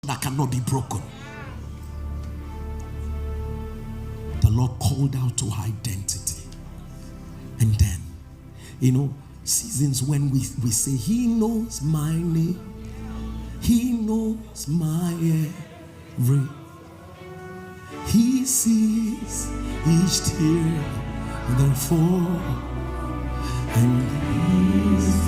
that cannot be broken. The Lord called out to her identity. And then, seasons when we say, He knows my name, He knows my every, He sees each tear that fall, and He's